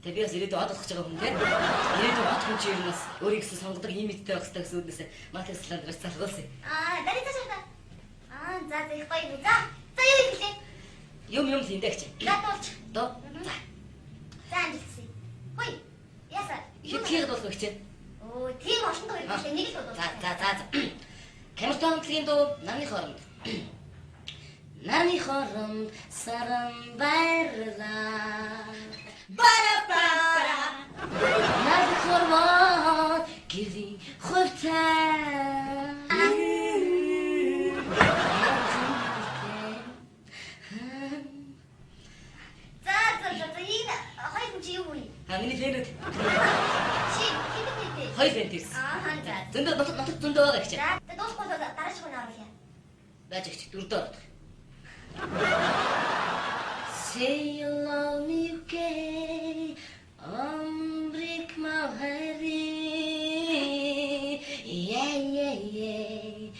Тэгээ би бас ирээдүйд одох гэж байгаа хүн тийм. Ирээдүйд одох хүн чинь бас өөрийг гэсэн сонгодог юм мэдтэй байх хэрэгтэй гэсэн үгнээс материалчлаад залгуулсан. Дарий цаашаа. За их гоё үү. За юу хэлээ? Юм хийндэ гэж. За дуулч. Доо. За амжилтсаа. Хөөе. Ясаа. Хитгэхэд болох гэж. Тийм олон дуу хэлээ. Нэг л дуу. За. Камертонгийн дуу нарны хооронд. Нарны хооронд саран баярлаа. Бара. Нарны хооронд гэрийн хувцас. За ийм хоёр хүн чи юу вэ? Миний фэнүүд. Чи хэдэн Хоёр фэн тэрс. За. Зөндөө нотог зөндөө байгаа гэж. За дуусахгүй дараач хүн оруулъя. Байж гэж дөрөвдөө. Say you love me okay. Break my heart. Yeah.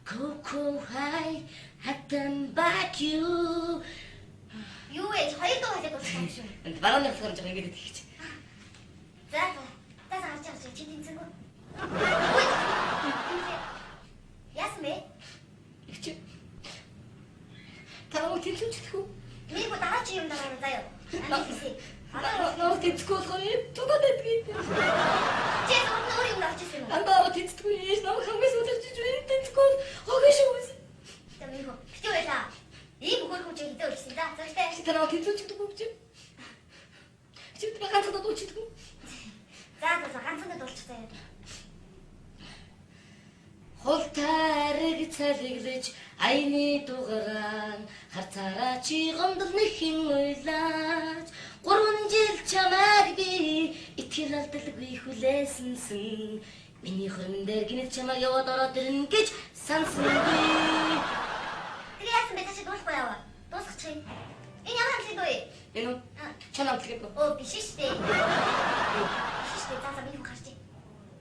Coco high. Hatan back you. Юу вэ? Хоёр дуу хэлээд дууссан юм шүү. Энд барууны болохоор жоо ингэж хэлчих. За гарч чи тэнцэнгүү. Яасан бэ? Чи таа уу тэнцвэхгүй. Миний дараа чи юм дараа заяа. Амжилтсаа. Ноо тэнцэхгүй хоёр тугадад гээд. Чи өөр юм авчихсан юм уу? Андаа тэнцэхгүй ийш нөө хамгийн сүүлд чи тэнцэхгүй хогоо шүүс. Тэмээ хөө. Битүү байлаа. Ийм хөр хүч хийдэ үлсэн да. Зөвхөн Чи танаа тэнцвэхгүй бүгд. Чи багаатад дуучдаг. За ганцхан дуулчихсан. Хол тариг цалиглаж аяны дугаран харцаараа чи гомдол нэхэн уйлаад 3 жил чамайг би итгэл алдалгүй хүлээсэнсэн миний хөрмөн дээр гинэт чамайг яваад ороод ирнэ гэж сансан би. Тэгээ яасан бэ чи дуусахгүй яваа. Дуусгачих юм. Энэ ямар хамтлаг дуу вэ? Энэ чанаа амтлаг дуу. Оо биш шүү дээ. За би юу гарчи.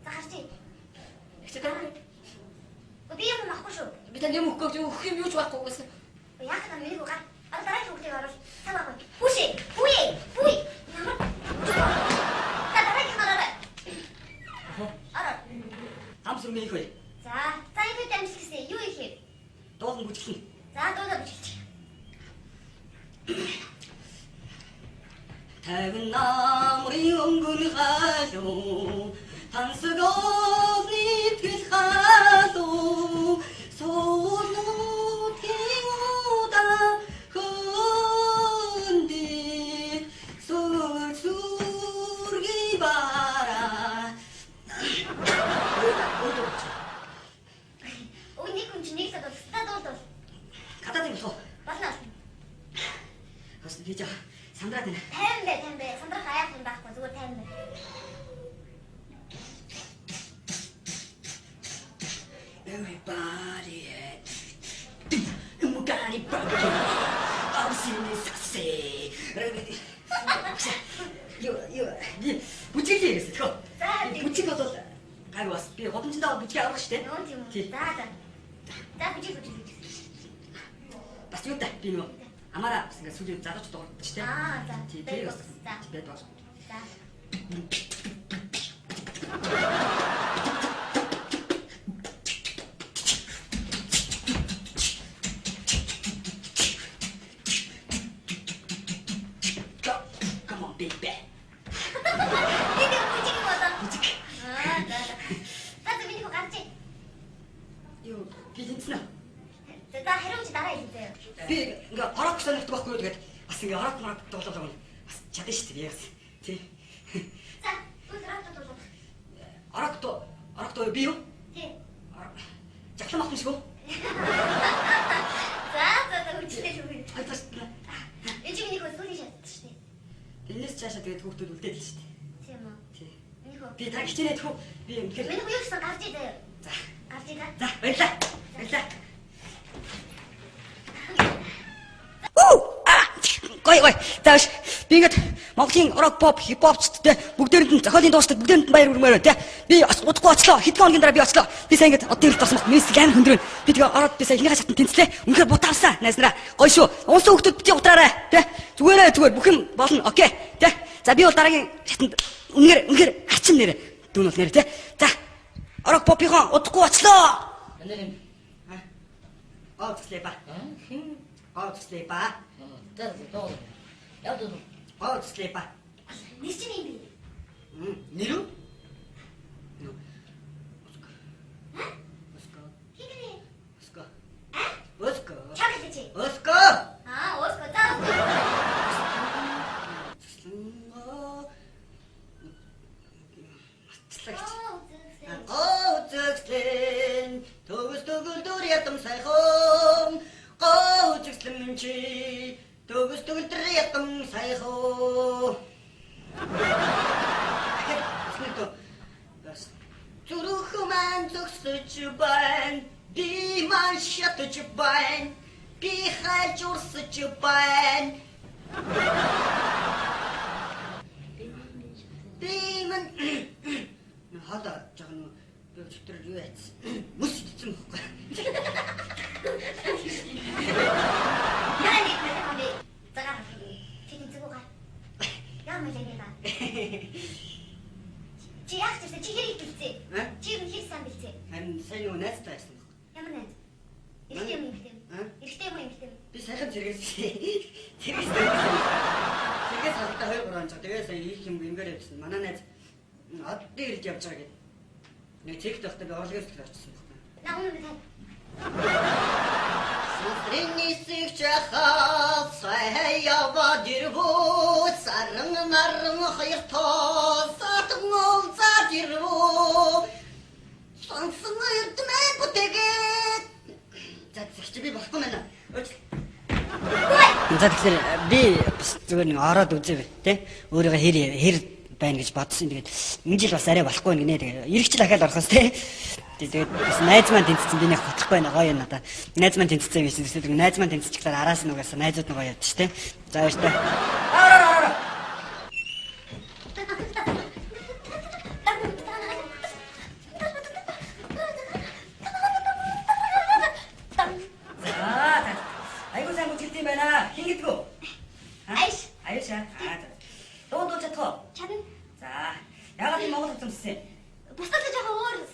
За гарчи. Чи таа. Би юм махгүй шүү. Би танд юм өгөх юм юу ч байхгүй гэсэн. Яг та миний гар. Дараа хүүхдийг оруулах. Самаагүй. Бүе. Ямар? Дараагийн хараа. Араа. Хамсрын их бай. За энэ дамжлахсан юу ихээ? Дуулан бүжиглэн. За дуулаа бүжиглэж. Тайван намрын өнгөн халуу тансгоосны итгэл халуу соонотгийн удаа хөндөд сүрги бара. Нэг хүн чинь нэг л дуулаа. Катад юм суу. Болно. Хас бижа сандраад байна. Тайван бай. Сандрах аяах юм байхгүй зүгээр тайван бай. Everybody Mugani Baggy I'm seeing this бүжиглээ гэсэн. Бүжиг бол гайг бас би годомчдоо бүжиг авах штэ. За бүжиг. Бас юу та би нөө амаараа бас ингэ сүлээ залууч дуурдаг штэ. За. Тэр бас бэд бас. За. Come on baby. Би ингээ орок сонирхдаг байхгүй юу тэгээд бас ингээ орок тоглоом бас чадсан шүү дээ яас тий. За үгүй орок доо би юу? Тий. Жаглан авах юм шиг үү? За үчтэй шүү. Хайтас. Энэ чинь миний хөө сүүлийн шатдаг шүү дээ. Энэс цаашаа тэгээд хүүхдүүд үлдээд л шүү дээ. Тийм үү? Тий. Миний хөө. Би та хичнээн тхүү би үнэхээр Миний хөө юу гэсэн гарч идэ. За. Гарч идэ. За баярлаа. Гой. Зааш би ингээд Монголын рок pop hip hopчдтэй бүгдээрэнд нь зохиолын дуустал бүгдээрэнд нь баяр хүрмээр байна тий. Би удахгүй очлоо. Хэдхэн хоногийн дараа би очлоо. Би сая ингээд одоо ирэх тосмох мисс гайм хөндрөн. Би тэгээ ороод би сая ихнийхээ шатанд тэнцлээ. Үнэхээр бутаарсан найснараа. Гоё шүү. Уус хүүхдүүд бити утраарай тий. Зүгээр бүх юм болно. Окей тий. За би бол дараагийн шатанд үнээр арчин нэрэ. Дүүн бол нэрэ тий. За. Орог попихон удахгүй очлоо. Нэр юм. Оцлээ ба. Хин. Оцлээ ба. Доо. Яд. Оцлээ ба. Нэр чинь юм бэ? Нэрүү? Хигнэ. Өско. А? Өско. Чамлж. Өско. Аа, өөсгөө заа. Гоцгслэн төгс төгөлдөр ятам сайхан гоцгслэн чи төгс төгөлдөр ятам сайхан зүрх маань зогсож байна би маань шатж байна би хайж урсаж байна би маань хада жагна би өчтөр юу яц мус идсэн байхгүй Яа нэг юм бэ? Зага. Чиний зүгөө га. Яа мэлээ нэ. Чи яах гэж чи хэрэг бэлцээ. Чи юу хийсэн бэлцээ. харин сайн юу найзтай байсан баг. Ямар найз? Эрэгтэй юм юм бэ? Эрэгтэй юм юм бэ? Би сайхан зэрэгс зэрэгс хатаа 2-3 онцоо тэгээ сайн их юм ингээр явсан. Манай найз од дээр ирж явж байгаа гэдэг. Нэг цэгт байхдаа би орлогоос л очсон байхгүй. На өмнө би тань. Сүрэнисэг чахаа саява дэрвөө саран наран хоёртоо сатмол задэрвөө сонсон эрдмээ бүтэгээд за чи би болохгүй мэнэ. За тэгэхээр би зүгээр нэг ороод үзээвэ тий. Өөрийгөө хэр байна гэж бодсон. Тэгээд энэ жил бас арай болохгүй нэ. Тэгээд эргэжл ахаад орохоос тий. Тэгээд бас найз маань тэнцсэн би нэг хотлохгүй байна гоё надаа. Найз маань тэнцсэн гэсэн үстэй найз маань тэнцчихлээр араас нь угаасаа найзууд нь гоё ядчих тий. За баяртай. 아이고 잘 못했지 마나 힘기고 아이씨. 아이씨야 또 차토 차는 자 야가 좀 먹어서 좀 쓰세 бусдад л жоохон өөр.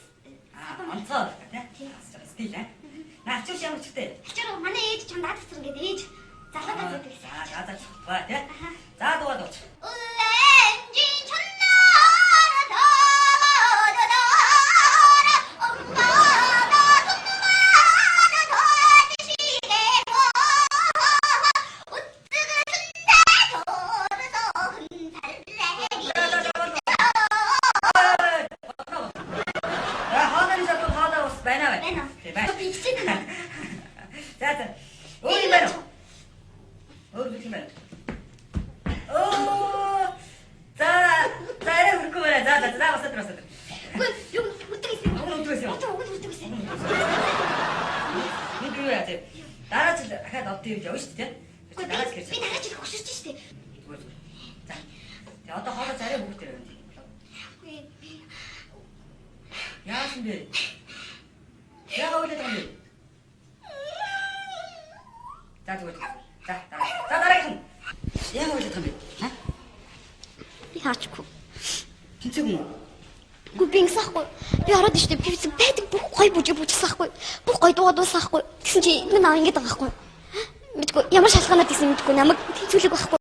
онцоо гэдэг тийм стил наа чи ямар чигтэй Ачаар манай ээж чам наад цэцэр ингээд ээж залгаадаа зэдэг гэсэн. за ба тий за дуугаа дууч 왠지 천나라 다다다라 엄마가 손만을 더주시게고 우뜨거순대 도르서 흔들레기 야 하늘이 잡고 하다 왔어 매나 매나. 제발 미치겠네. 자자 우리 매나 우리 매나 자 이래 그렇고 말이야 자 왔어 들었어 여기 어떻게 있어요? 오늘 어떻게 있어요? 어떻게 있어요? 이거 해야지 나라치 아까 너 때문에 여기 있지 나라치 Би 그랬어 нарач ирэх хүсэж штэ. 자 어떤 하나 잘해 보고 때려 야 근데 야가 어디 담배 자 저거 자 나라기 야가 어디 담배 Би хаачихгүй. 진짜구나 Үгүй би ингэсахгүй. Би ороод штэ би байдаг бүх гой бүжигсахгүй. Бүх гой дуугаадуулсахгүй. Тэгсэн чи энэ наа ингэж байгаа байхгүй. Мэдгүй ямар шалтгаанаад гэсэн мэдгүй намайг тэнцүүлэг байхгүй.